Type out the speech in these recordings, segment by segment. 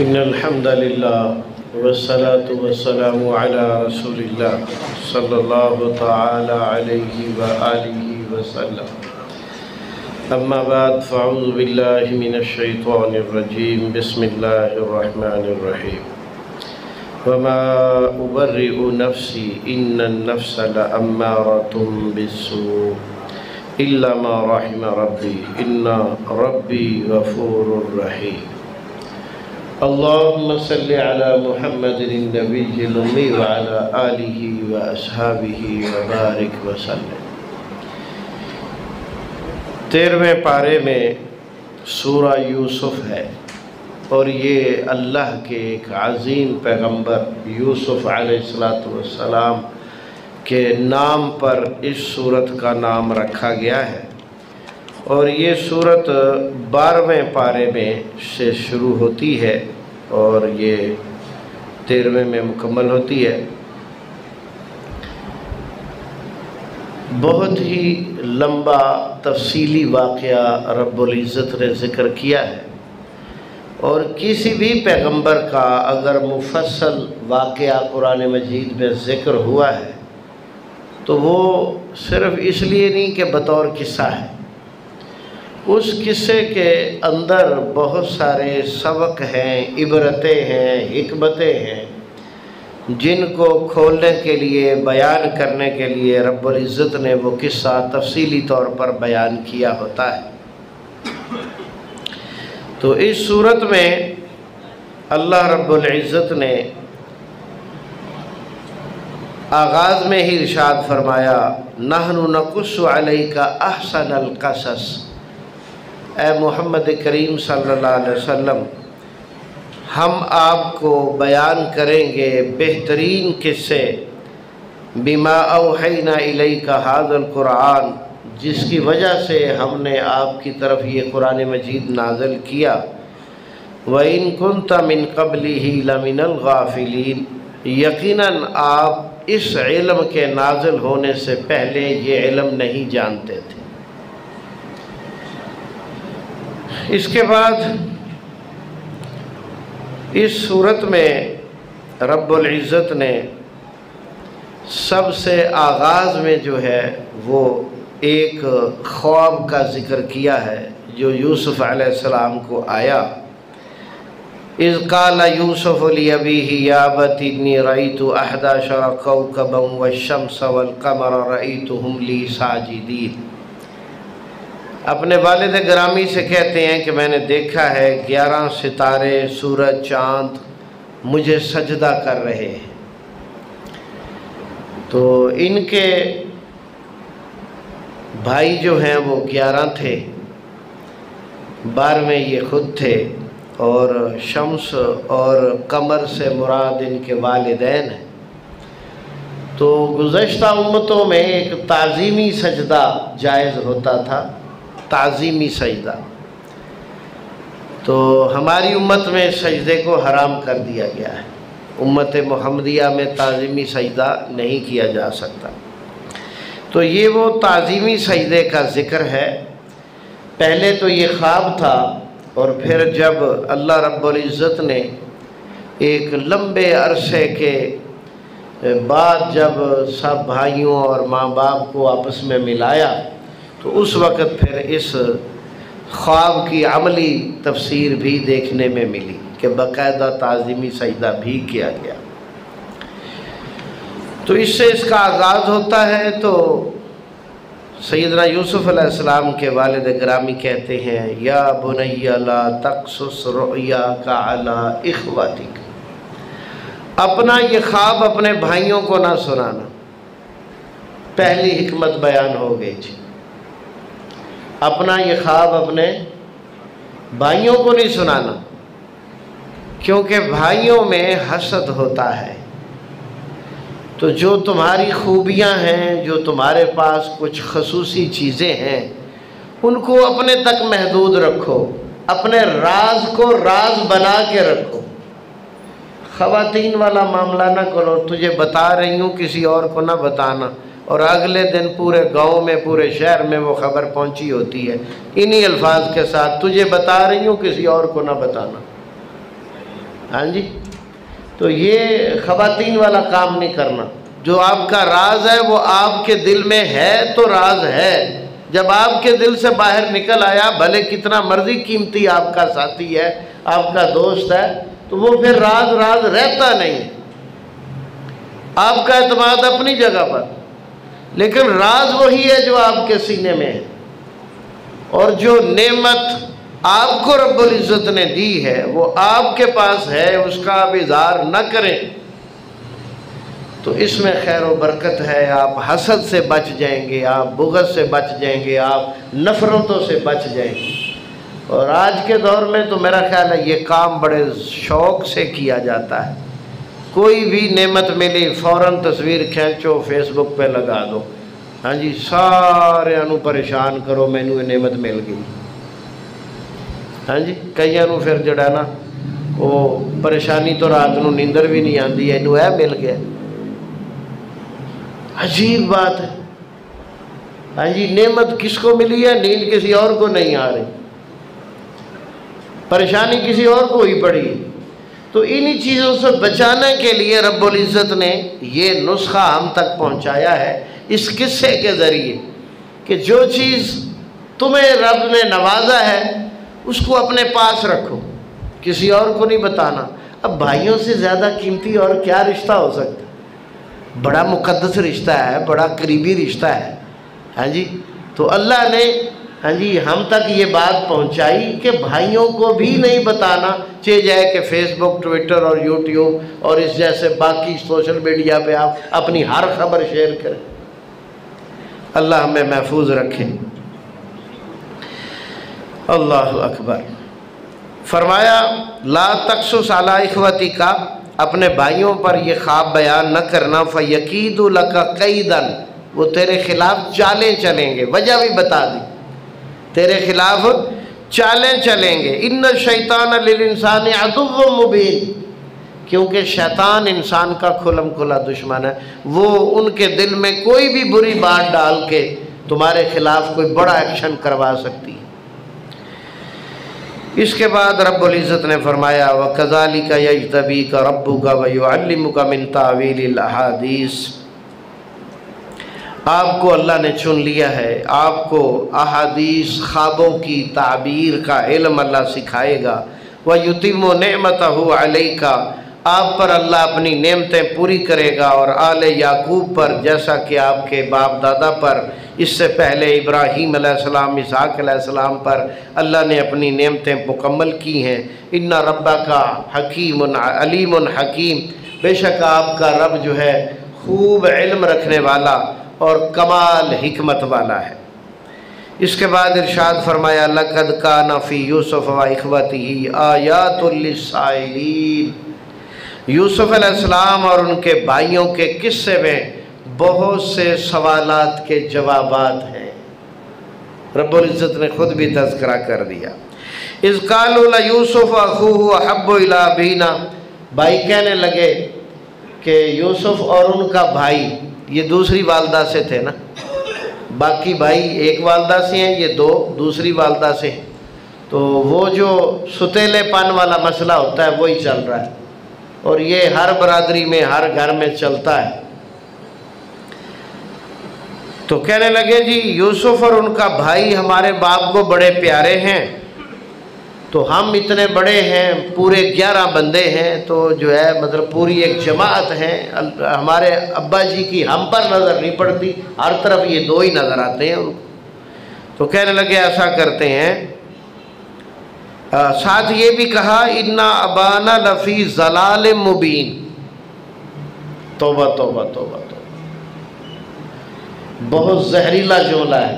إن الحمد لله والصلاة والسلام على رسول الله صلى الله تعالى عليه وآله وسلم. أما بعد فأعوذ بالله من الشيطان الرجيم. بسم الله الرحمن الرحيم. وما أبرئ نفسي إن النفس لأمارة بالسوء إلا ما رحم ربي إن ربي غفور رحيم. اللهم صل على محمد النبي الأمي وعلى آله وأصحابه وبارك وسلم. 13ویں پارے میں سورہ یوسف ہے اور یہ اللہ کے ایک عظیم پیغمبر یوسف علیہ السلام کے نام پر اس سورت کا نام رکھا گیا ہے، اور یہ سورت 12ویں پارے میں سے شروع ہوتی ہے اور یہ 13ویں میں مکمل ہوتی ہے. بہت ہی لمبا تفصیلی واقعہ رب العزت نے ذکر کیا ہے، اور کسی بھی پیغمبر کا اگر مفصل واقعہ قرآن مجید میں ذکر ہوا ہے تو وہ صرف اس لیے نہیں کہ بطور قصہ ہے. اس قصے کے اندر بہت سارے سبق ہیں، عبرتیں ہیں، حکمتیں ہیں، جن کو کھولنے کے لیے، بیان کرنے کے لیے رب العزت نے وہ قصہ تفصیلی طور پر بیان کیا ہوتا ہے. تو اس صورت میں اللہ رب العزت نے آغاز میں ہی ارشاد فرمایا، نحن نقص علیک احسن القصص. اے محمد کریم صلی اللہ علیہ وسلم، ہم آپ کو بیان کریں گے بہترین قصے، بما اوحینا الیک ھذا القرآن، جس کی وجہ سے ہم نے آپ کی طرف یہ قرآن مجید نازل کیا. وَإِن كُنْتَ مِن قَبْلِهِ لَمِنَ الْغَافِلِينَ، یقیناً آپ اس علم کے نازل ہونے سے پہلے یہ علم نہیں جانتے تھے. اس کے بعد اس صورت میں رب العزت نے سب سے آغاز میں جو ہے وہ ایک خواب کا ذکر کیا ہے جو یوسف علیہ السلام کو آیا. اذ قال یوسف لأبیہ یا ابت انی رأیت 11 کوکبا والشمس والقمر رأیتہم لی ساجدین. اپنے والد گرامی سے کہتے ہیں کہ میں نے دیکھا ہے 11 ستارے، سورج، چاند مجھے سجدہ کر رہے ہیں. تو ان کے بھائی جو ہیں وہ 11 تھے، 12ویں یہ خود تھے، اور شمس اور قمر سے مراد ان کے والدین ہیں. تو گزشتہ امتوں میں ایک تعظیمی سجدہ جائز ہوتا تھا، تعظیمی سجدہ. تو ہماری امت میں سجدے کو حرام کر دیا گیا ہے. امت محمدیہ میں تعظیمی سجدہ نہیں کیا جا سکتا. تو یہ وہ تعظیمی سجدے کا ذکر ہے. پہلے تو یہ خواب تھا، اور پھر جب اللہ رب العزت نے ایک لمبے عرصے کے بعد جب سب بھائیوں اور ماں باپ کو آپس میں ملایا تو اس وقت پھر اس خواب کی عملی تفسیر بھی دیکھنے میں ملی کہ باقاعدہ تعظیمی سجدہ بھی کیا گیا. تو اس سے اس کا آغاز ہوتا ہے. تو سیدنا یوسف علیہ السلام کے والد گرامی کہتے ہیں، یا بنی لا تقصص رؤیاک علی اخوتک، اپنا یہ خواب اپنے بھائیوں کو نہ سنانا. پہلی حکمت بیان ہو گئی جی. اپنا یہ خواب اپنے بھائیوں کو نہیں سنانا، کیونکہ بھائیوں میں حسد ہوتا ہے. تو جو تمہاری خوبیاں ہیں، جو تمہارے پاس کچھ خصوصی چیزیں ہیں، ان کو اپنے تک محدود رکھو، اپنے راز کو راز بنا کے رکھو. خواتین والا معاملہ نہ کرو، تجھے بتا رہی ہوں کسی اور کو نہ بتانا، اور اگلے دن پورے گاؤں میں، پورے شہر میں وہ خبر پہنچی ہوتی ہے انہی الفاظ کے ساتھ، تجھے بتا رہی ہوں کسی اور کو نہ بتانا. ہاں جی، تو یہ خواتین والا کام نہیں کرنا۔ جو آپ کا راز ہے وہ آپ کے دل میں ہے تو راز ہے، جب آپ کے دل سے باہر نکل آیا، بھلے کتنا مرضی قیمتی آپ کا ساتھی ہے، آپ کا دوست ہے، تو وہ پھر راز راز رہتا نہیں۔ آپ کا اعتماد اپنی جگہ پر، لیکن راز وہی ہے جو آپ کے سینے میں ہے۔ اور جو نعمت آپ کو رب العزت نے دی ہے وہ آپ کے پاس ہے، اس کا آپ اظہار نہ کریں تو اس میں خیر و برکت ہے۔ آپ حسد سے بچ جائیں گے، آپ بغض سے بچ جائیں گے، آپ نفرتوں سے بچ جائیں گے۔ اور آج کے دور میں تو میرا خیال ہے یہ کام بڑے شوق سے کیا جاتا ہے۔ کوئی بھی نعمت ملی فوراً تصویر کھینچو، فیس بک پہ لگا دو، ہاں جی، سارے انو پریشان کرو، مینو یہ نعمت مل گئی۔ ہاں جی، کئیاں نو پھر جڑا نا وہ پریشانی تو رات نو نیندر بھی نہیں آتی، اینو اے مل گیا۔ عجیب بات ہے، ہاں جی، نعمت کس کو ملی ہے، نیند کسی اور کو نہیں آ رہی، پریشانی کسی اور کو ہی پڑی۔ تو انہی چیزوں سے بچانے کے لیے رب العزت نے یہ نسخہ ہم تک پہنچایا ہے اس قصے کے ذریعے کہ جو چیز تمہیں رب نے نوازا ہے اس کو اپنے پاس رکھو، کسی اور کو نہیں بتانا۔ اب بھائیوں سے زیادہ قیمتی اور کیا رشتہ ہو سکتا ہے؟ بڑا مقدس رشتہ ہے، بڑا قریبی رشتہ ہے، ہاں جی۔ تو اللہ نے ہاں جی ہم تک یہ بات پہنچائی کہ بھائیوں کو بھی نہیں بتانا چاہیے جائے کہ فیس بک، ٹویٹر اور یوٹیوب اور اس جیسے باقی سوشل میڈیا پہ آپ اپنی ہر خبر شیئر کریں۔ اللہ ہمیں محفوظ رکھے۔ اللہ اکبر۔ فرمایا لا تقصص علی اخوتک، اپنے بھائیوں پر یہ خواب بیان نہ کرنا، فیکیدوا لک کیدا، وہ تیرے خلاف چالیں چلیں گے۔ وجہ بھی بتا دی، تیرے خلاف چالیں چلیں گے۔ ان الشیطان للانسان عدو مبین، کیونکہ شیطان انسان کا کھلم کھلا دشمن ہے، وہ ان کے دل میں کوئی بھی بری بات ڈال کے تمہارے خلاف کوئی بڑا ایکشن کروا سکتی ہے۔ اس کے بعد رب العزت نے فرمایا وَكَذَلِكَ يَجْتَبِيكَ رَبُّكَ وَيُعَلِّمُكَ مِن تَأْوِيلِ الْأَحَادِيثِ، آپ کو اللہ نے چن لیا ہے، آپ کو احادیث خوابوں کی تعبیر کا علم اللہ سکھائے گا۔ وَيُتِمُّ نِعْمَتَهُ عَلَيْكَ، آپ پر اللہ اپنی نعمتیں پوری کرے گا، اور آل یعقوب پر، جیسا کہ آپ کے باپ دادا پر، اس سے پہلے ابراہیم علیہ السلام، اسحاق علیہ السلام پر اللہ نے اپنی نعمتیں مکمل کی ہیں۔ ان ربک حکیم علیم حکیم، بے شک آپ کا رب جو ہے خوب علم رکھنے والا اور کمال حکمت والا ہے۔ اس کے بعد ارشاد فرمایا لقد کان فی یوسف و اخوتہ آیات للسائلین، یوسف علیہ السلام اور ان کے بھائیوں کے قصے میں بہت سے سوالات کے جوابات ہیں۔ رب العزت نے خود بھی تذکرہ کر دیا۔ اذ قالوا لیوسف اخوہ احب الی ابینا، بھائی کہنے لگے کہ یوسف اور ان کا بھائی، یہ دوسری والدہ سے تھے نا، باقی بھائی ایک والدہ سے ہیں، یہ دو دوسری والدہ سے ہیں، تو وہ جو ستیلے پن والا مسئلہ ہوتا ہے وہی چل رہا ہے، اور یہ ہر برادری میں ہر گھر میں چلتا ہے۔ تو کہنے لگے جی یوسف اور ان کا بھائی ہمارے باپ کو بڑے پیارے ہیں، تو ہم اتنے بڑے ہیں، پورے 11 بندے ہیں، تو جو ہے مطلب پوری ایک جماعت ہے، ہمارے ابا جی کی ہم پر نظر نہیں پڑتی، ہر طرف یہ دو ہی نظر آتے ہیں ان کو۔ تو کہنے لگے ایسا کرتے ہیں، ساتھ یہ بھی کہا انا ابانا لفی ضلال مبین، توبہ توبہ توبہ توبہ، بہت زہریلا جملہ ہے۔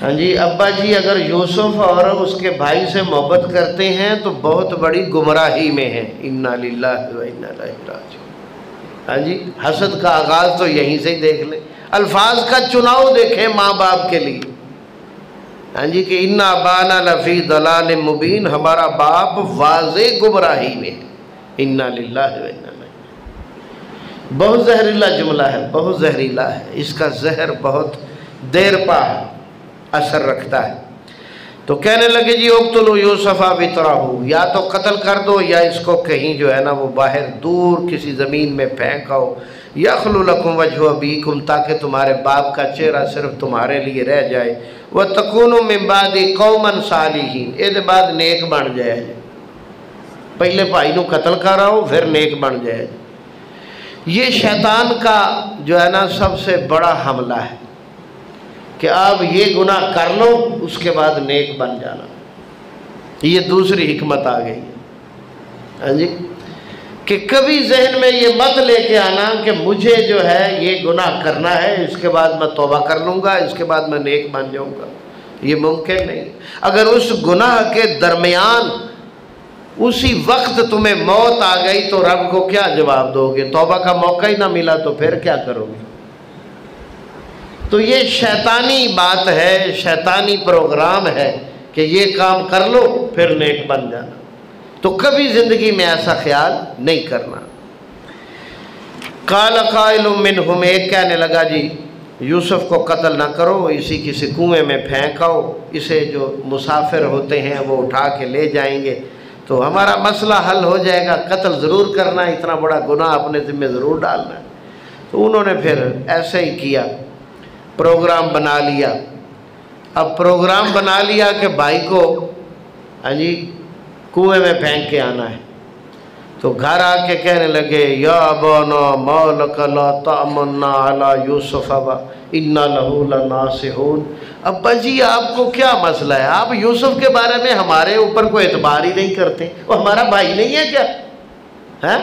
ہاں جی، ابا جی اگر یوسف اور اس کے بھائی سے محبت کرتے ہیں تو بہت بڑی گمراہی میں ہیں۔ انا للہ و انا الیہ راجعون۔ ہاں جی، حسد کا آغاز تو یہیں سے ہی دیکھ لیں، الفاظ کا چناؤ دیکھیں ماں باپ کے لیے۔ ہاں جی کہ انا ابانا لفی ضلال مبین، ہمارا باپ واضح گمراہی میں ہے۔ انا للہ و انا الیہ، بہت زہریلا جملہ ہے، بہت زہریلا ہے، اس کا زہر بہت دیر پا اثر رکھتا ہے۔ تو کہنے لگے جی اقتلوا یوسف بطرحو، یا تو قتل کر دو یا اس کو کہیں جو ہے نا وہ باہر دور کسی زمین میں پھینک آؤ، یخلو لکم وجہ ابیکم، تاکہ تمہارے باپ کا چہرہ صرف تمہارے لیے رہ جائے، وتکونوا من بعد قوما صالحین، یہ بعد نیک بن جائے، پہلے بھائی نو قتل کر آؤ پھر نیک بن جائے۔ یہ شیطان کا جو ہے نا سب سے بڑا حملہ ہے کہ آپ یہ گناہ کر لو اس کے بعد نیک بن جانا۔ یہ دوسری حکمت آ گئی ہاں جی، کہ کبھی ذہن میں یہ مت لے کے آنا کہ مجھے جو ہے یہ گناہ کرنا ہے اس کے بعد میں توبہ کر لوں گا اس کے بعد میں نیک بن جاؤں گا، یہ ممکن نہیں۔ اگر اس گناہ کے درمیان اسی وقت تمہیں موت آ گئی تو رب کو کیا جواب دو گے؟ توبہ کا موقع ہی نہ ملا تو پھر کیا کرو گے؟ تو یہ شیطانی بات ہے، شیطانی پروگرام ہے کہ یہ کام کر لو پھر نیک بن جانا، تو کبھی زندگی میں ایسا خیال نہیں کرنا۔ قال قائل منہم، ایک کہنے لگا جی یوسف کو قتل نہ کرو، اسی کسی کنویں میں پھینک آؤ، اسے جو مسافر ہوتے ہیں وہ اٹھا کے لے جائیں گے تو ہمارا مسئلہ حل ہو جائے گا، قتل ضرور کرنا ہے، اتنا بڑا گناہ اپنے ذمہ ضرور ڈالنا ہے۔ تو انہوں نے پھر ایسے ہی کیا، پروگرام بنا لیا۔ اب پروگرام بنا لیا کہ بھائی کو ہاں جی کنویں میں پھینک کے آنا ہے، تو گھر آ کے کہنے لگے یا ابانا ما لک لا تأمنا علی یوسف انا لہ لناصحون، ابا جی آپ کو کیا مسئلہ ہے؟ آپ یوسف کے بارے میں ہمارے اوپر کوئی اعتبار ہی نہیں کرتے، وہ ہمارا بھائی نہیں ہے کیا؟ ہے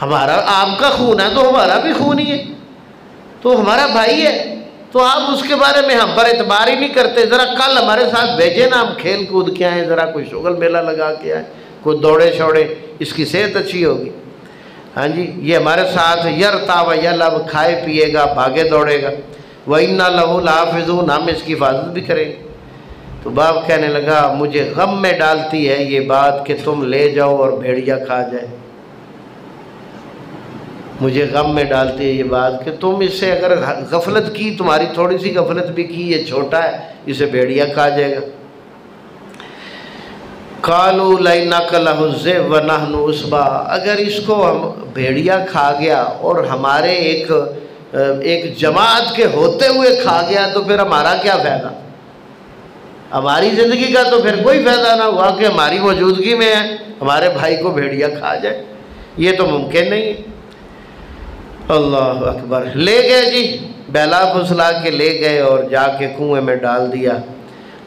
ہمارا آپ کا خون ہے تو ہمارا بھی خون ہی ہے، تو ہمارا بھائی ہے تو آپ اس کے بارے میں ہم پر اعتبار ہی نہیں کرتے۔ ذرا کل ہمارے ساتھ بھیجے نا، ہم کھیل کود کے آئیں، ذرا کوئی شغل میلہ لگا کے آئیں، کوئی دوڑے شوڑے، اس کی صحت اچھی ہوگی۔ ہاں جی یہ ہمارے ساتھ یرتا و یلعب، کھائے پیے گا بھاگے دوڑے گا، وَإِنَّا لَهُ لَحَافِظُونَ، ہم اس کی حفاظت بھی کریں گے۔ تو باپ کہنے لگا مجھے غم میں ڈالتی ہے یہ بات کہ تم لے جاؤ اور بھیڑیا کھا جائے، مجھے غم میں ڈالتی ہے یہ بات کہ تم اس سے اگر غفلت کی، تمہاری تھوڑی سی غفلت بھی کی، یہ چھوٹا ہے اسے بھیڑیا کھا جائے گا۔ قالوا لئنک لہزئ ونحن عصبہ، اگر اس کو ہم بھیڑیا کھا گیا اور ہمارے ایک جماعت کے ہوتے ہوئے کھا گیا تو پھر ہمارا کیا فائدہ؟ ہماری زندگی کا تو پھر کوئی فائدہ نہ ہوا کہ ہماری موجودگی میں ہے ہمارے بھائی کو بھیڑیا کھا جائے، یہ تو ممکن نہیں ہے۔ اللہ اکبر، لے گئے جی، بہلا پھسلا کے لے گئے اور جا کے کنویں میں ڈال دیا،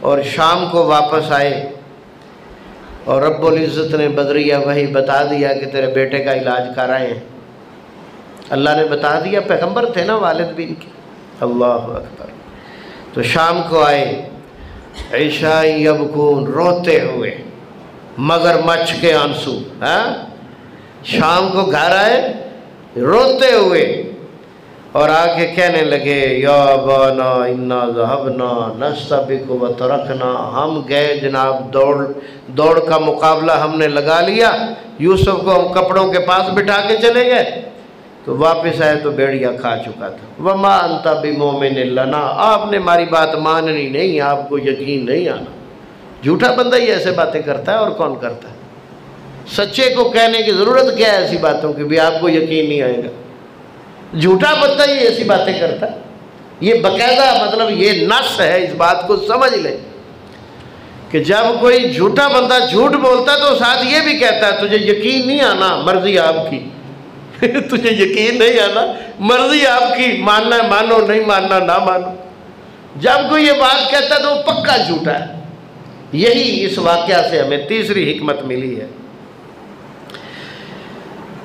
اور شام کو واپس آئے اور رب العزت نے بدریہ وحی بتا دیا کہ تیرے بیٹے کا علاج کر رہے ہیں۔ اللہ نے بتا دیا، پیغمبر تھے نا والد بھی ان کے۔ اللہ اکبر، تو شام کو آئے، عشاء یبکون، روتے ہوئے مگر مچھ کے آنسو، شام کو گھر آئے روتے ہوئے اور آگے کہنے لگے یا ابانا انا ذهبنا نستبق وترکنا، ہم گئے جناب، دوڑ کا مقابلہ ہم نے لگا لیا، یوسف کو ہم کپڑوں کے پاس بٹھا کے چلے گئے تو واپس آئے تو بھیڑیا کھا چکا تھا۔ وما انت بمؤمن لنا، آپ نے ہماری بات ماننی نہیں، آپ کو یقین نہیں آنا۔ جھوٹا بندہ ہی ایسے باتیں کرتا ہے، اور کون کرتا ہے؟ سچے کو کہنے کی ضرورت کیا ہے ایسی باتوں کی بھی آپ کو یقین نہیں آئے گا؟ جھوٹا بندہ ہی ایسی باتیں کرتا ہے، یہ باقاعدہ مطلب یہ نص ہے، اس بات کو سمجھ لیں کہ جب کوئی جھوٹا بندہ جھوٹ بولتا ہے تو ساتھ یہ بھی کہتا ہے تجھے یقین نہیں آنا، مرضی آپ کی تجھے یقین نہیں آنا، مرضی آپ کی، ماننا ہے مانو، نہیں ماننا نہ مانو۔ جب کوئی یہ بات کہتا ہے تو وہ پکا جھوٹا ہے۔ یہی اس واقعہ سے ہمیں تیسری حکمت ملی ہے۔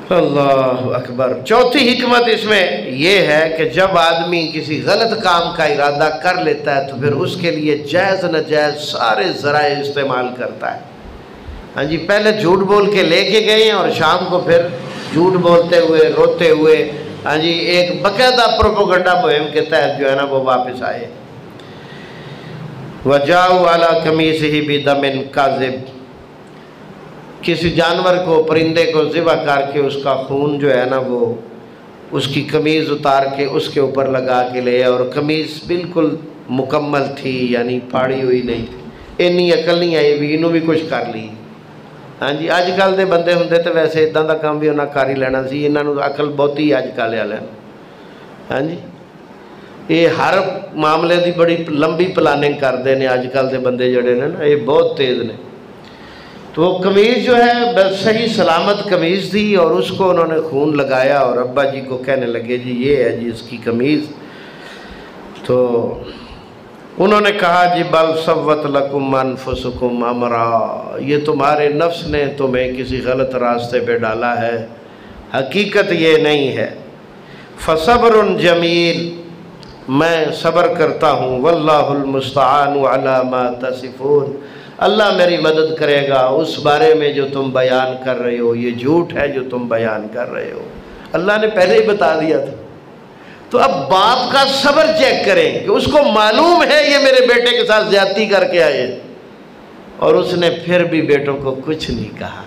اللہ اکبر، چوتھی حکمت اس میں یہ ہے کہ جب آدمی کسی غلط کام کا ارادہ کر لیتا ہے تو پھر اس کے لیے جائز ناجائز سارے ذرائع استعمال کرتا ہے۔ ہاں جی پہلے جھوٹ بول کے لے کے گئے اور شام کو پھر جھوٹ بولتے ہوئے روتے ہوئے ہاں جی ایک باقاعدہ پروپیگنڈا مہم کے تحت جو ہے نا وہ واپس آئے۔ وَجَاءُوا عَلَىٰ قَمِيصِهِ بِدَمٍ كَاذِبٍ، کسی جانور کو، پرندے کو ذبح کر کے اس کا خون جو ہے نا وہ اس کی قمیض اتار کے اس کے اوپر لگا کے لے، اور قمیض بالکل مکمل تھی، یعنی پھاڑی ہوئی نہیں تھی، ਇੰਨੀ ਅਕਲ ਨਹੀਂ ਆਈ ਵੀ ਇਹਨੂੰ ਵੀ ਕੁਝ ਕਰ ਲਈ। ਹਾਂਜੀ, ਅੱਜ ਕੱਲ੍ਹ ਦੇ ਬੰਦੇ ਹੁੰਦੇ ਤਾਂ ਵੈਸੇ ਇਦਾਂ ਦਾ ਕੰਮ ਵੀ ਉਹਨਾਂ ਕਰ ਹੀ ਲੈਣਾ ਸੀ, ਇਹਨਾਂ ਨੂੰ ਅਕਲ ਬਹੁਤੀ ਅੱਜ ਕੱਲ੍ਹ ਵਾਲਿਆਂ ਨੂੰ। ਹਾਂਜੀ, ਇਹ ਹਰ ਮਾਮਲੇ ਦੀ ਬੜੀ ਲੰਬੀ پلاننگ کرتے ہیں اج کل کے بندے جڑے نے نا، یہ بہت تیز نے۔ تو وہ قمیض جو ہے صحیح سلامت قمیض تھی، اور اس کو انہوں نے خون لگایا اور ابا جی کو کہنے لگے جی یہ ہے جی اس کی قمیض۔ تو انہوں نے کہا جی بل سوت لکم انفسکم امرا، یہ تمہارے نفس نے تمہیں کسی غلط راستے پہ ڈالا ہے، حقیقت یہ نہیں ہے۔ فصبر جمیل، میں صبر کرتا ہوں، واللہ المستعان علی ما تصفون، اللہ میری مدد کرے گا اس بارے میں جو تم بیان کر رہے ہو، یہ جھوٹ ہے جو تم بیان کر رہے ہو۔ اللہ نے پہلے ہی بتا دیا تھا۔ تو اب باپ کا صبر چیک کریں کہ اس کو معلوم ہے یہ میرے بیٹے کے ساتھ زیادتی کر کے آئے، اور اس نے پھر بھی بیٹوں کو کچھ نہیں کہا۔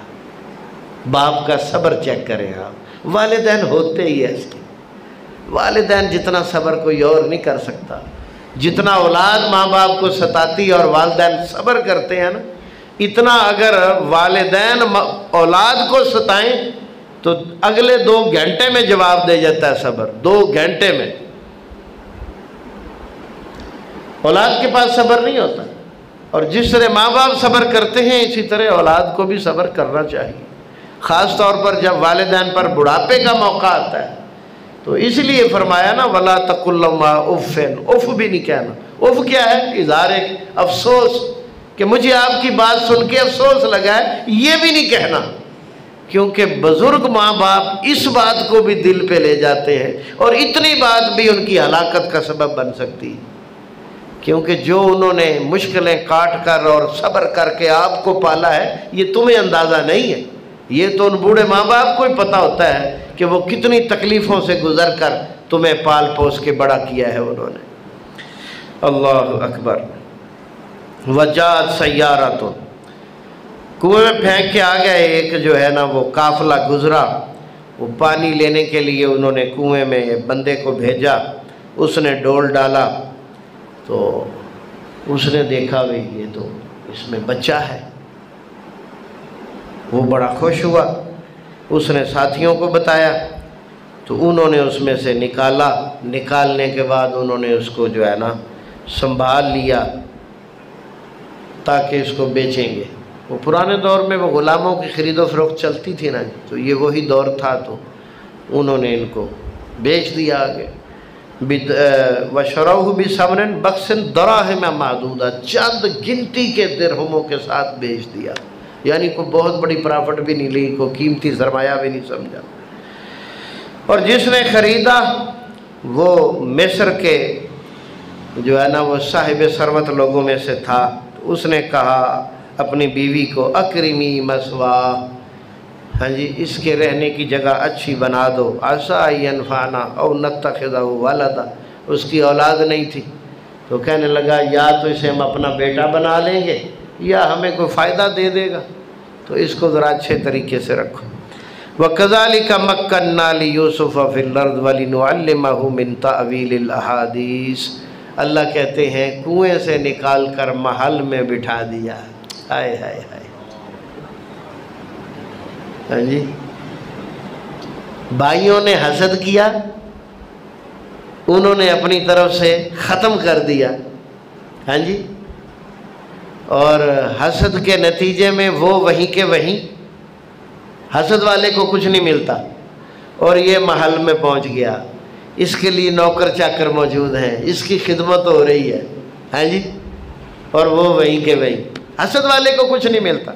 باپ کا صبر چیک کریں آپ، والدین ہوتے ہی ایسے، والدین جتنا صبر کوئی اور نہیں کر سکتا، جتنا اولاد ماں باپ کو ستاتی اور والدین صبر کرتے ہیں نا، اتنا اگر والدین اولاد کو ستائیں تو اگلے 2 گھنٹے میں جواب دے جاتا ہے صبر، 2 گھنٹے میں۔ اولاد کے پاس صبر نہیں ہوتا، اور جس طرح ماں باپ صبر کرتے ہیں اسی طرح اولاد کو بھی صبر کرنا چاہیے، خاص طور پر جب والدین پر بڑھاپے کا موقع آتا ہے۔ تو اس لیے فرمایا نا وَلَا تَقُلْ لَهُمَا اُفٍّ، اف بھی نہیں کہنا۔ اف کیا ہے؟ اظہار ایک افسوس کہ مجھے آپ کی بات سن کے افسوس لگا ہے، یہ بھی نہیں کہنا، کیونکہ بزرگ ماں باپ اس بات کو بھی دل پہ لے جاتے ہیں، اور اتنی بات بھی ان کی ہلاکت کا سبب بن سکتی ہے، کیونکہ جو انہوں نے مشکلیں کاٹ کر اور صبر کر کے آپ کو پالا ہے یہ تمہیں اندازہ نہیں ہے۔ یہ تو ان بوڑھے ماں باپ کو ہی پتہ ہوتا ہے کہ وہ کتنی تکلیفوں سے گزر کر تمہیں پال پوس کے بڑا کیا ہے انہوں نے۔ اللہ اکبر۔ وجاءت سیارۃ، کنویں میں پھینک کے آ گئے ایک جو ہے نا وہ قافلہ گزرا، وہ پانی لینے کے لیے انہوں نے کنویں میں بندے کو بھیجا، اس نے ڈول ڈالا تو اس نے دیکھا بھئی یہ تو اس میں بچہ ہے، وہ بڑا خوش ہوا، اس نے ساتھیوں کو بتایا تو انہوں نے اس میں سے نکالا، نکالنے کے بعد انہوں نے اس کو جو ہے نا سنبھال لیا تاکہ اس کو بیچیں گے۔ وہ پرانے دور میں وہ غلاموں کی خرید و فروخت چلتی تھی نا، تو یہ وہی دور تھا، تو انہوں نے ان کو بیچ دیا آگے۔ وَشَرَوْهُ بِثَمَنٍ بَخْسٍ دَرَاهِمَ مَعْدُودَةٍ، چند گنتی کے درہموں کے ساتھ بیچ دیا، یعنی کوئی بہت بڑی پرافٹ بھی نہیں لی، کوئی قیمتی سرمایہ بھی نہیں سمجھا۔ اور جس نے خریدا وہ مصر کے جو ہے نا وہ صاحب ثروت لوگوں میں سے تھا، تو اس نے کہا اپنی بیوی کو اکرمی مثوا، ہاں جی اس کے رہنے کی جگہ اچھی بنا دو، عسیٰ ینفعنا او نتخذہ ولدا، اس کی اولاد نہیں تھی تو کہنے لگا یا تو اسے ہم اپنا بیٹا بنا لیں گے یا ہمیں کوئی فائدہ دے دے گا، تو اس کو ذرا اچھے طریقے سے رکھو۔ وَكَذَلِكَ مَكَّنَّا لِيُوسُفَ فِي الْأَرْضِ وَلِنُعَلِّمَهُ مِن تَأْوِيلِ الْأَحَادِيثِ، اللہ کہتے ہیں کنویں سے نکال کر محل میں بٹھا دیا۔ ہائے ہائے ہائے، ہاں جی بھائیوں نے حسد کیا، انہوں نے اپنی طرف سے ختم کر دیا، ہاں جی، اور حسد کے نتیجے میں وہ وہیں کے وہیں، حسد والے کو کچھ نہیں ملتا اور یہ محل میں پہنچ گیا، اس کے لیے نوکر چاکر موجود ہیں، اس کی خدمت ہو رہی ہے، ہاں جی، اور وہ وہیں کے وہیں، حسد والے کو کچھ نہیں ملتا۔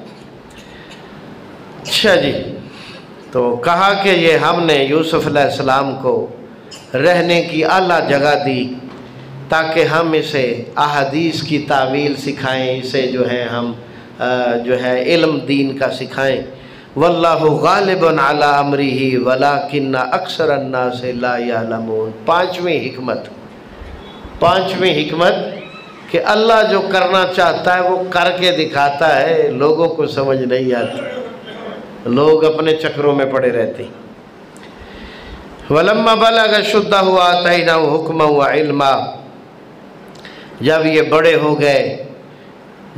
اچھا جی، تو کہا کہ یہ ہم نے یوسف علیہ السلام کو رہنے کی اعلیٰ جگہ دی تاکہ ہم اسے احادیث کی تعویل سکھائیں، اسے جو ہے ہم جو ہے علم دین کا سکھائیں۔ واللہ غالب علی امرہ ولکن اکثر الناس لا یعلمون، پانچویں حکمت کہ اللہ جو کرنا چاہتا ہے وہ کر کے دکھاتا ہے، لوگوں کو سمجھ نہیں آتی، لوگ اپنے چکروں میں پڑے رہتے ہیں۔ وَلَمَّا بَلَغَ أَشُدَّهُ آتَيْنَاهُ حُكْمًا وَعِلْمًا، جب یہ بڑے ہو گئے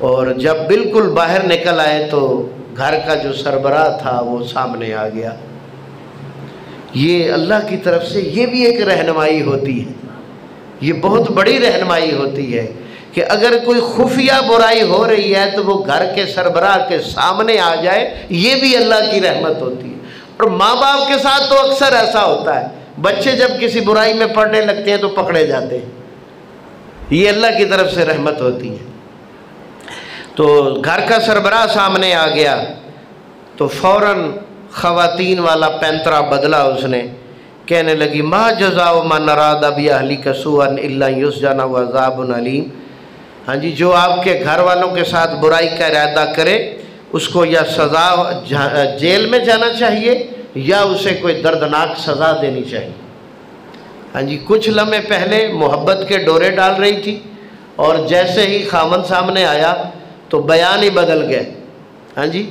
اور جب بالکل باہر نکل آئے تو گھر کا جو سربراہ تھا وہ سامنے آ گیا۔ یہ اللہ کی طرف سے یہ بھی ایک رہنمائی ہوتی ہے، یہ بہت بڑی رہنمائی ہوتی ہے کہ اگر کوئی خفیہ برائی ہو رہی ہے تو وہ گھر کے سربراہ کے سامنے آ جائے، یہ بھی اللہ کی رحمت ہوتی ہے۔ اور ماں باپ کے ساتھ تو اکثر ایسا ہوتا ہے، بچے جب کسی برائی میں پڑنے لگتے ہیں تو پکڑے جاتے ہیں، یہ اللہ کی طرف سے رحمت ہوتی ہے۔ تو گھر کا سربراہ سامنے آ گیا تو فوراً خواتین والا پینترا بدلا، اس نے کہنے لگی ما جزاء من اراد باہلک سوءا الا یسجن وعذاب علیم۔ ہاں جی، جو آپ کے گھر والوں کے ساتھ برائی کا ارادہ کرے اس کو یا سزا جیل میں جانا چاہیے یا اسے کوئی دردناک سزا دینی چاہیے۔ ہاں جی، کچھ لمحے پہلے محبت کے ڈورے ڈال رہی تھی اور جیسے ہی خاوند سامنے آیا تو بیان ہی بدل گئے۔ ہاں جی،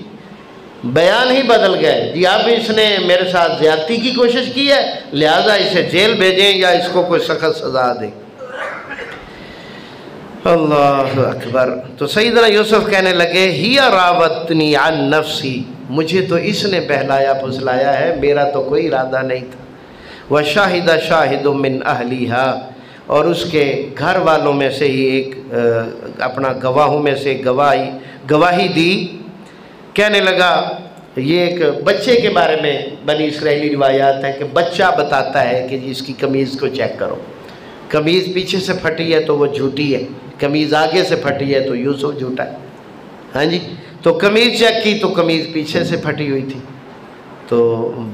بیان ہی بدل گئے، جی اب اس نے میرے ساتھ زیادتی کی کوشش کی ہے لہذا اسے جیل بھیجیں یا اس کو کوئی سخت سزا دیں۔ اللہ اکبر۔ تو سیدنا یوسف کہنے لگے ہی راوتنی عن نفسی، مجھے تو اس نے بہلایا پھسلایا ہے، میرا تو کوئی ارادہ نہیں تھا۔ وشاہد شاہد من اہلیہا، اور اس کے گھر والوں میں سے ہی ایک اپنا گواہوں میں سے گواہی دی۔ کہنے لگا، یہ ایک بچے کے بارے میں بنی اسرائیلی روایات ہے کہ بچہ بتاتا ہے کہ جی اس کی قمیض کو چیک کرو، قمیض پیچھے سے پھٹی ہے تو وہ جھوٹی ہے، قمیض آگے سے پھٹی ہے تو یوسف جھوٹا ہے۔ ہاں جی، تو قمیض چیک کی تو قمیض پیچھے سے پھٹی ہوئی تھی، تو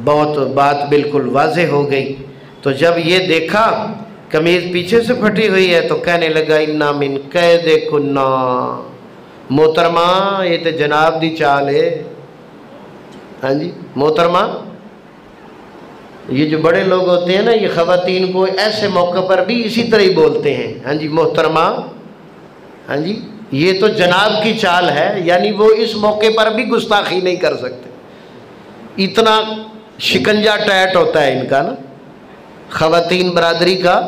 بات بالکل واضح ہو گئی۔ تو جب یہ دیکھا قمیض پیچھے سے پھٹی ہوئی ہے تو کہنے لگا انا من قید کنا، محترمہ یہ تو جناب دی چال ہے۔ ہاں جی محترمہ، یہ جو بڑے لوگ ہوتے ہیں نا یہ خواتین کو ایسے موقع پر بھی اسی طرح ہی بولتے ہیں، ہاں جی محترمہ، ہاں جی یہ تو جناب کی چال ہے، یعنی وہ اس موقع پر بھی گستاخی نہیں کر سکتے، اتنا شکنجہ ٹائٹ ہوتا ہے ان کا نا، خواتین برادری کا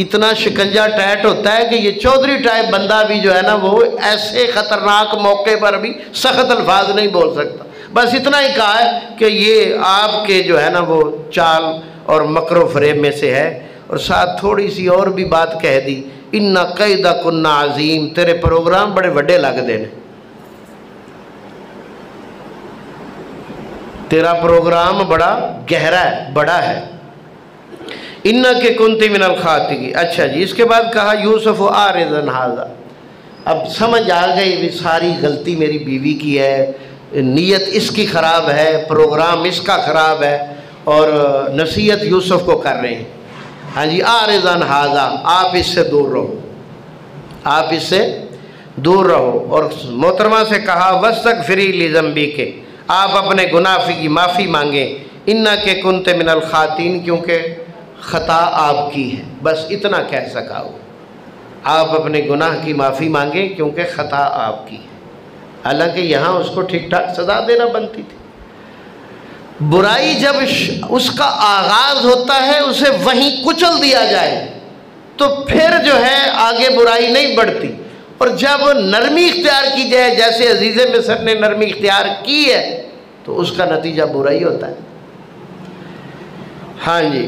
اتنا شکنجہ ٹائٹ ہوتا ہے کہ یہ چودھری ٹائپ بندہ بھی جو ہے نا وہ ایسے خطرناک موقع پر بھی سخت الفاظ نہیں بول سکتا، بس اتنا ہی کہا ہے کہ یہ آپ کے جو ہے نا وہ چال اور مکر و فریب میں سے ہے، اور ساتھ تھوڑی سی اور بھی بات کہہ دی، ان قید کنا عظیم، تیرے پروگرام بڑے وڈے لگ دے نے، تیرا پروگرام بڑا گہرا ہے، بڑا ہے، انک کنت من الخاطئین۔ اچھا جی، اس کے بعد کہا یوسف اعرض عن ھذا، اب سمجھ آ گئی بھی ساری غلطی میری بیوی کی ہے، نیت اس کی خراب ہے، پروگرام اس کا خراب ہے، اور نصیحت یوسف کو کر رہے ہیں۔ ہاں جی، اعرض عن ھذا، آپ اس سے دور رہو، آپ اس سے دور رہو، اور محترمہ سے کہا واستغفری لذنبک، آپ اپنے گناہ کی معافی مانگیں، انک کنت من الخاطئین، کیونکہ خطا آپ کی ہے، بس اتنا کہہ سکا ہو، آپ اپنے گناہ کی معافی مانگیں کیونکہ خطا آپ کی ہے، حالانکہ یہاں اس کو ٹھیک ٹھاک سزا دینا بنتی تھی۔ برائی جب اس کا آغاز ہوتا ہے اسے وہیں کچل دیا جائے تو پھر جو ہے آگے برائی نہیں بڑھتی، اور جب نرمی اختیار کی جائے جیسے عزیز مصر نے نرمی اختیار کی ہے تو اس کا نتیجہ برائی ہوتا ہے۔ ہاں جی،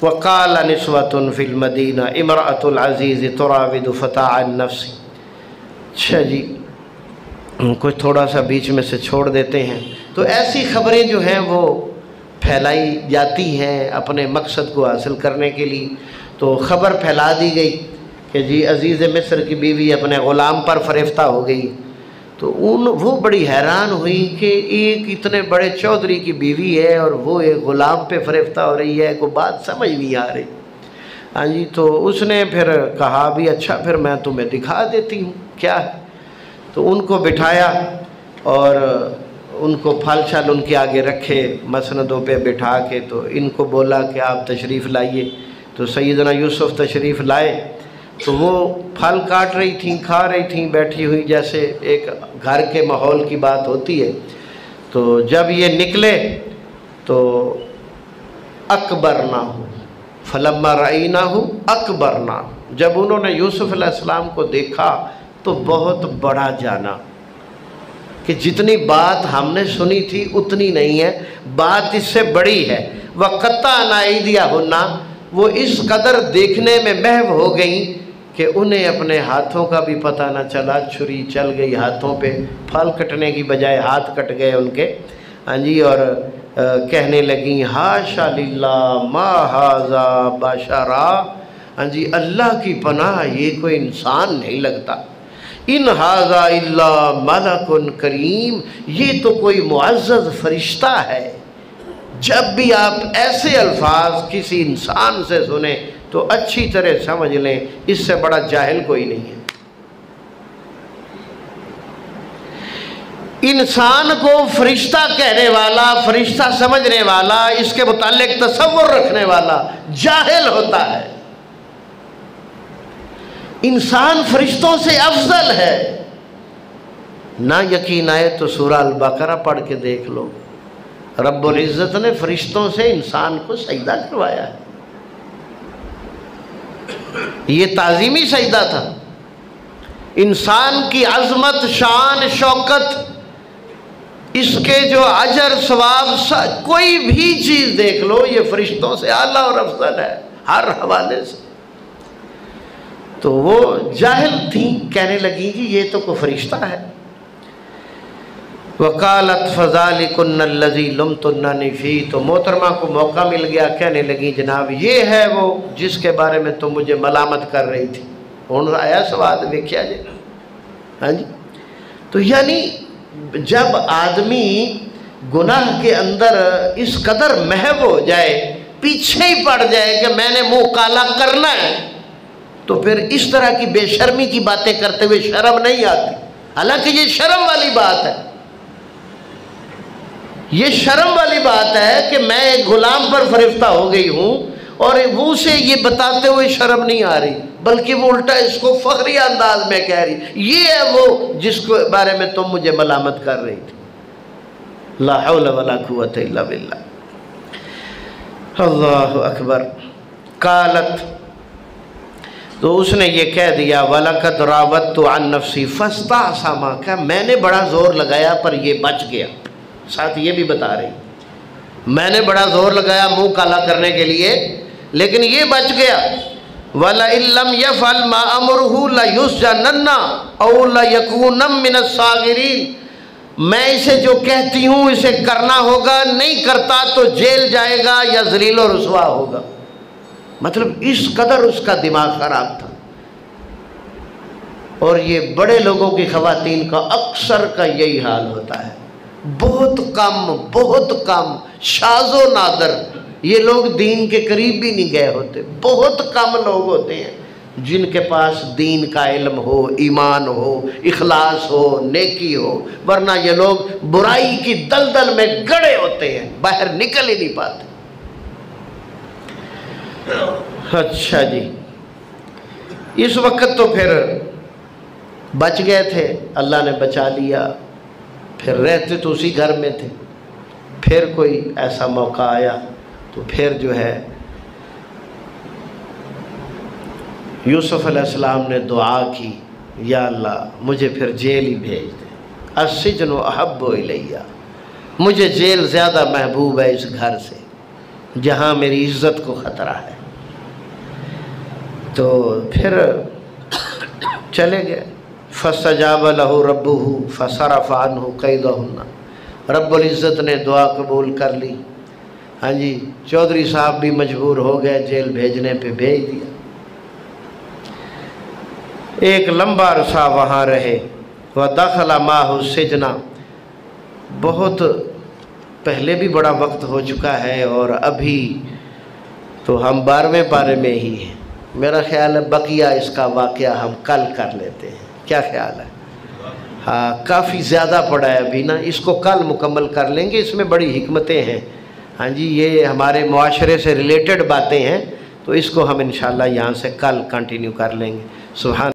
وقال نسوة فی المدینہ امرأة العزیز تراود فتاة عن نفسی۔ اچھا جی، کوئی تھوڑا سا بیچ میں سے چھوڑ دیتے ہیں، تو ایسی خبریں جو ہیں وہ پھیلائی جاتی ہیں اپنے مقصد کو حاصل کرنے کے لیے۔ تو خبر پھیلا دی گئی کہ جی عزیز مصر کی بیوی اپنے غلام پر فریفتہ ہو گئی، تو وہ بڑی حیران ہوئی کہ ایک اتنے بڑے چودھری کی بیوی ہے اور وہ ایک غلام پہ فریفتہ ہو رہی ہے، کوئی بات سمجھ نہیں آ رہی۔ ہاں جی، تو اس نے پھر کہا بھی اچھا پھر میں تمہیں دکھا دیتی ہوں کیا ہے، تو ان کو بٹھایا اور ان کو پھل چھل ان کے آگے رکھے مسندوں پہ بٹھا کے، تو ان کو بولا کہ آپ تشریف لائیے، تو سیدنا یوسف تشریف لائے، تو وہ پھل کاٹ رہی تھیں، کھا رہی تھیں بیٹھی ہوئی، جیسے ایک گھر کے ماحول کی بات ہوتی ہے۔ تو جب یہ نکلے تو اکبرناہ، فلما رأیناہ اکبرناہ، جب انہوں نے یوسف علیہ السلام کو دیکھا تو بہت بڑا جانا کہ جتنی بات ہم نے سنی تھی اتنی نہیں ہے، بات اس سے بڑی ہے۔ وَقَطَّعْنَا أَيْدِيَهُنَّ، وہ اس قدر دیکھنے میں محو ہو گئیں کہ انہیں اپنے ہاتھوں کا بھی پتہ نہ چلا، چھری چل گئی ہاتھوں پہ، پھل کٹنے کی بجائے ہاتھ کٹ گئے ان کے، ہاں جی، اور کہنے لگیں حاشا للہ ما ھذا بشرا، ہاں جی، اللہ کی پناہ یہ کوئی انسان نہیں لگتا، ان ھذا الا ملک کریم، یہ تو کوئی معزز فرشتہ ہے۔ جب بھی آپ ایسے الفاظ کسی انسان سے سنیں تو اچھی طرح سمجھ لیں اس سے بڑا جاہل کوئی نہیں ہے۔ انسان کو فرشتہ کہنے والا، فرشتہ سمجھنے والا، اس کے متعلق تصور رکھنے والا جاہل ہوتا ہے۔ انسان فرشتوں سے افضل ہے۔ نہ یقین آئے تو سورہ البقرہ پڑھ کے دیکھ لو، رب العزت نے فرشتوں سے انسان کو سجدہ کروایا ہے۔ یہ تعظیمی سجدہ تھا۔ انسان کی عظمت، شان، شوکت، اس کے جو اجر ثواب، کوئی بھی چیز دیکھ لو، یہ فرشتوں سے اعلیٰ اور افضل ہے ہر حوالے سے۔ تو وہ جاہل تھیں، کہنے لگیں کہ یہ تو کوئی فرشتہ ہے۔ وَقَالَتْ فَذَلِكُنَّ الَّذِي لُمْتُنَّنِي فِيهِ، تو محترمہ کو موقع مل گیا، کہنے لگیں جناب یہ ہے وہ جس کے بارے میں تم مجھے ملامت کر رہی تھی۔ ہن آیا سواد دیکھیا جی، ہاں جی۔ تو یعنی جب آدمی گناہ کے اندر اس قدر محو ہو جائے، پیچھے ہی پڑ جائے کہ میں نے منہ کالا کرنا ہے، تو پھر اس طرح کی بے شرمی کی باتیں کرتے ہوئے شرم نہیں آتی، حالانکہ یہ شرم والی بات ہے۔ یہ شرم والی بات ہے کہ میں ایک غلام پر فریفتہ ہو گئی ہوں اور وہ سے یہ بتاتے ہوئے شرم نہیں آ رہی، بلکہ وہ الٹا اس کو فخری انداز میں کہہ رہی، یہ ہے وہ جس کے بارے میں تم مجھے ملامت کر رہی تھی۔ لا حول ولا قوت الا باللہ۔ اللہ اکبر۔ قالت، تو اس نے یہ کہہ دیا وَلَقَدْ رَاوَدتُّ عَن نَفْسِي فَاسْتَعْصَمَ، کہ میں نے بڑا زور لگایا پر یہ بچ گیا۔ ساتھ یہ بھی بتا رہی، میں نے بڑا زور لگایا منہ کالا کرنے کے لیے لیکن یہ بچ گیا۔ وَلَئِن لَّمْ يَفْعَلْ مَا أَمُرُهُ لَيُسْجَنَنَّ أَوْ لَيَكُونَ مِنَ الصَّاغِرِينَ، میں اسے جو کہتی ہوں اسے کرنا ہوگا، نہیں کرتا تو جیل جائے گا یا ذلیل و رسوا ہوگا۔ مطلب اس قدر اس کا دماغ خراب تھا۔ اور یہ بڑے لوگوں کی خواتین کا اکثر کا یہی حال ہوتا ہے، بہت کم شاذ و نادر، یہ لوگ دین کے قریب بھی نہیں گئے ہوتے، بہت کم لوگ ہوتے ہیں جن کے پاس دین کا علم ہو، ایمان ہو، اخلاص ہو، نیکی ہو، ورنہ یہ لوگ برائی کی دلدل میں گڑے ہوتے ہیں، باہر نکل ہی نہیں پاتے۔ اچھا جی، اس وقت تو پھر بچ گئے تھے، اللہ نے بچا لیا، پھر رہتے تو اسی گھر میں تھے، پھر کوئی ایسا موقع آیا تو پھر جو ہے یوسف علیہ السلام نے دعا کی، یا اللہ مجھے پھر جیل ہی بھیج دے، السجن احب الیہ، مجھے جیل زیادہ محبوب ہے اس گھر سے جہاں میری عزت کو خطرہ ہے۔ تو پھر چلے گئے۔ فَاسْتَجَابَ لَهُ رَبُّهُ فَصَرَفَ عَنْهُ كَيْدَهُنَّ، رب العزت نے دعا قبول کر لی، ہاں جی، چودھری صاحب بھی مجبور ہو گئے، جیل بھیجنے پہ بھیج دیا۔ ایک لمبا عرصہ وہاں رہے۔ وَدَخَلَ مَعَهُ السِّجْنَ، بہت پہلے بھی بڑا وقت ہو چکا ہے اور ابھی تو ہم 12ویں پارے میں ہی ہیں، میرا خیال ہے بقیہ اس کا واقعہ ہم کل کر لیتے ہیں، کیا خیال ہے؟ ہاں، کافی زیادہ پڑا ہے ابھی نا، اس کو کل مکمل کر لیں گے، اس میں بڑی حکمتیں ہیں، ہاں جی، یہ ہمارے معاشرے سے ریلیٹڈ باتیں ہیں، تو اس کو ہم انشاءاللہ یہاں سے کل کنٹینیو کر لیں گے۔ سبحان